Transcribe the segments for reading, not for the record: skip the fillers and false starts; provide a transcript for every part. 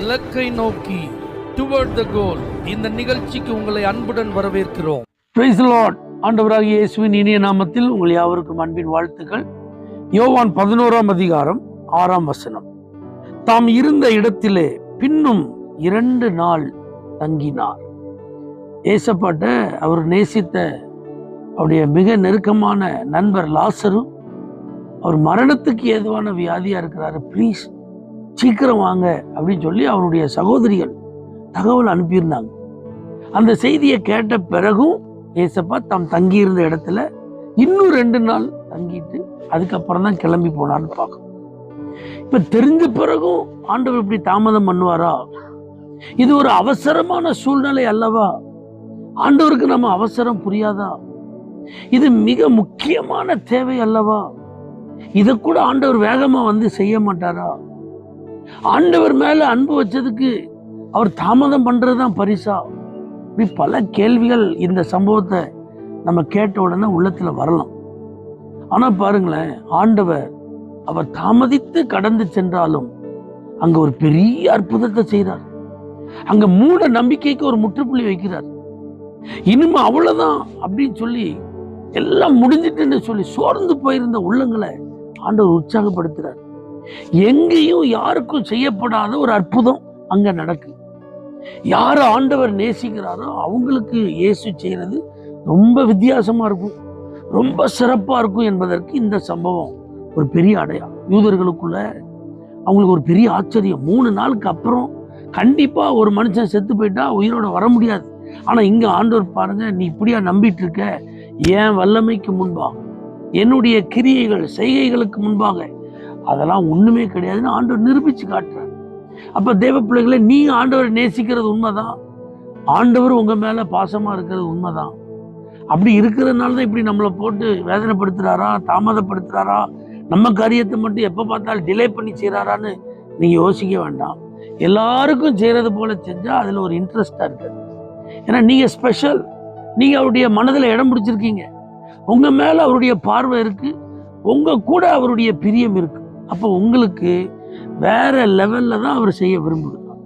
இலக்கை நோக்கி டுவர்ட் த கோல். இந்த நிகழ்ச்சிக்கு உங்களை அன்புடன் வரவேற்கிறோம். Praise the Lord. ஆண்டவராகிய இயேசுவின் இனிய நாமத்தில் உங்கள் யாவருக்கும் அன்பின் வாழ்த்துக்கள். யோவான் 11ஆம் அதிகாரம் 6ஆம் வசனம். தாம் இருந்த இடத்திலே பின்னும் 2 நாள் தங்கினார். ஏசப்பாட்ட அவர் நேசித்த அவருடைய மிக நெருக்கமான நண்பர் லாசரு, அவர் மரணத்துக்கு ஏதுவான வியாதியா இருக்கிறாரு, ப்ளீஸ் சீக்கிரம் வாங்க அப்படின்னு சொல்லி அவருடைய சகோதரிகள் தகவல் அனுப்பியிருந்தாங்க. அந்த செய்தியை கேட்ட பிறகும் ஏசப்பா தாம் தங்கியிருந்த இடத்துல இன்னும் 2 நாள் தங்கிட்டு அதுக்கப்புறம் தான் கிளம்பி போனான்னு பார்க்கணும். இப்ப தெரிஞ்ச பிறகும் ஆண்டவர் இப்படி தாமதம் பண்ணுவாரா? இது ஒரு அவசரமான சூழ்நிலை அல்லவா? ஆண்டவருக்கு நம்ம அவசரம் புரியாதா? இது மிக முக்கியமான தேவை அல்லவா? இதை கூட ஆண்டவர் வேகமா வந்து செய்ய மாட்டாரா? ஆண்டவர் மேல அன்பு வச்சதுக்கு அவர் தாமதம் பண்றதுதான் பரிசா? இப்படி பல கேள்விகள் இந்த சம்பவத்தை நம்ம கேட்ட உடனே உள்ளத்துல வரலாம். ஆனா பாருங்களேன், ஆண்டவர் அவர் தாமதித்து கடந்து சென்றாலும் அங்க ஒரு பெரிய அற்புதத்தை செய்தார். அங்க மூட நம்பிக்கைக்கு ஒரு முற்றுப்புள்ளி வைக்கிறார். இனிமே அவ்வளவுதான் அப்படின்னு சொல்லி எல்லாம் முடிஞ்சிட்டுன்னு சொல்லி சோர்ந்து போயிருந்த உள்ளங்களை ஆண்டவர் உற்சாகப்படுத்துறார். எங்கேயும் யாருக்கும் செய்யப்படாத ஒரு அற்புதம் அங்க நடக்கு. யார ஆண்டவர் நேசிக்கிறாரோ அவங்களுக்கு இயேசு செய்யறது ரொம்ப வித்தியாசமா இருக்கும், ரொம்ப சிறப்பா இருக்கும் என்பதற்கு இந்த சம்பவம் ஒரு பெரிய அடையாளம். யூதர்களுக்குள்ள அவங்களுக்கு ஒரு பெரிய ஆச்சரியம். 3 நாளுக்கு அப்புறம் கண்டிப்பா ஒரு மனுஷன் செத்து போயிட்டா உயிரோட வர முடியாது. ஆனா இங்க ஆண்டவர் பாருங்க, நீ இப்படியா நம்பிட்டு இருக்க? என் வல்லமைக்கு முன்பாக, என்னுடைய கிரியைகள் செய்கைகளுக்கு முன்பாக அதெல்லாம் ஒண்ணுமே கிடையாதுன்னு ஆண்டவர் நிரூபிச்சு காட்டுறார். அப்ப தேவ பிள்ளைகளை, நீங்க ஆண்டவர் நேசிக்கிறது உண்மைதான், ஆண்டவர் உங்க மேல பாசமா இருக்கிறது உண்மைதான். அப்படி இருக்கிறதுனால தான் இப்படி நம்மளை போட்டு வேதனைப்படுத்துறாரா, தாமதப்படுத்துறாரா, நம்ம காரியத்தை மட்டும் எப்ப பார்த்தாலும் டிலே பண்ணி செய்யறாரான்னு நீங்க யோசிக்க வேண்டாம். எல்லாருக்கும் செய்யறது போல செஞ்சா அதுல ஒரு இன்ட்ரெஸ்டா இருக்கு. ஏன்னா நீங்க ஸ்பெஷல், நீங்க அவருடைய மனதில் இடம் பிடிச்சிருக்கீங்க, உங்க மேல அவருடைய பார்வை இருக்கு, உங்க கூட அவருடைய பிரியம் இருக்கு. அப்போ உங்களுக்கு வேற லெவல்ல தான் அவர் செய்ய விரும்புகிறார்.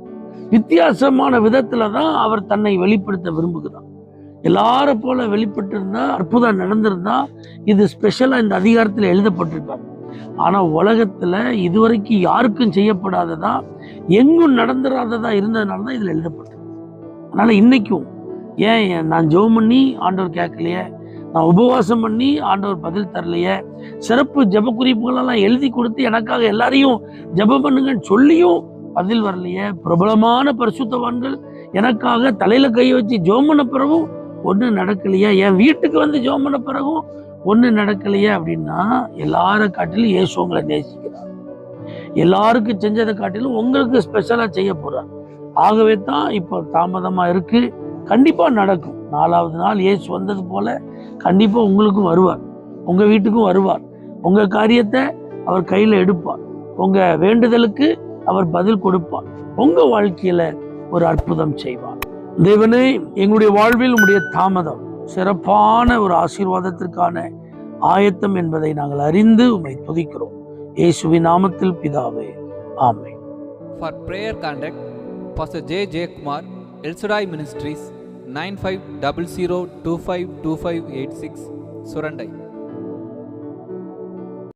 வித்தியாசமான விதத்துல தான் அவர் தன்னை வெளிப்படுத்த விரும்புகிறார். எல்லாரும் போல வெளிப்பட்டு இருந்தா, அற்புதம் நடந்திருந்தா இது ஸ்பெஷலா இந்த அதிகாரத்துல எழுதப்பட்டிருக்காரு. ஆனா உலகத்துல இதுவரைக்கும் யாருக்கும் செய்யப்படாததா, எங்கும் நடந்துராததா இருந்ததுனாலதான் இதுல எழுதப்பட்டிருக்கு. அதனால இன்னைக்கும் ஏன் நான் ஜெபம் பண்ணி ஆண்டவர் கேட்கலையே, நான் உபவாசம் பண்ணி ஆண்டவர் பதில் தரலையே, சிறப்பு ஜெப குறிப்புகளெல்லாம் எழுதி கொடுத்து எனக்காக எல்லாரையும் ஜெபம் பண்ணுங்கன்னு சொல்லியும் பதில் வரலையே, பிரபலமான பரிசுத்தவான்கள் எனக்காக தலையில கை வச்சு ஜெபம் பண்ண பிறகும் ஒன்றும் நடக்கலையே, என் வீட்டுக்கு வந்து ஜெபம் பண்ண பிறகும் ஒன்றும் நடக்கலையே அப்படின்னா, எல்லாரை காட்டிலும் இயேசு உங்களை நேசிக்கிறார். எல்லாருக்கும் செஞ்சதை காட்டிலும் உங்களுக்கு ஸ்பெஷலா செய்ய போறார். ஆகவே தான் இப்போ தாமதமா இருக்கு, கண்டிப்பா நடக்கும். 4வது நாள் இயேசு வந்தது போல கண்டிப்பா உங்களுக்கும் வருவார், உங்க வீட்டுக்கும் வருவார். உங்க காரியத்தை அவர் கையில எடுப்பார், உங்க வேண்டுதலுக்கு அவர் பதில் கொடுப்பார், உங்க வாழ்க்கையில ஒரு அற்புதம் செய்வார். தேவனே, எங்களுடைய வாழ்வில் உங்களுடைய தாமதம் சிறப்பான ஒரு ஆசீர்வாதத்திற்கான ஆயத்தம் என்பதை நாங்கள் அறிந்து உம்மை துதிக்கிறோம். இயேசுவின் நாமத்தில் பிதாவே, ஆமென். For prayer contact Pastor J. J. Kumar, El Shaddai Ministries, 9500252586, Surandai.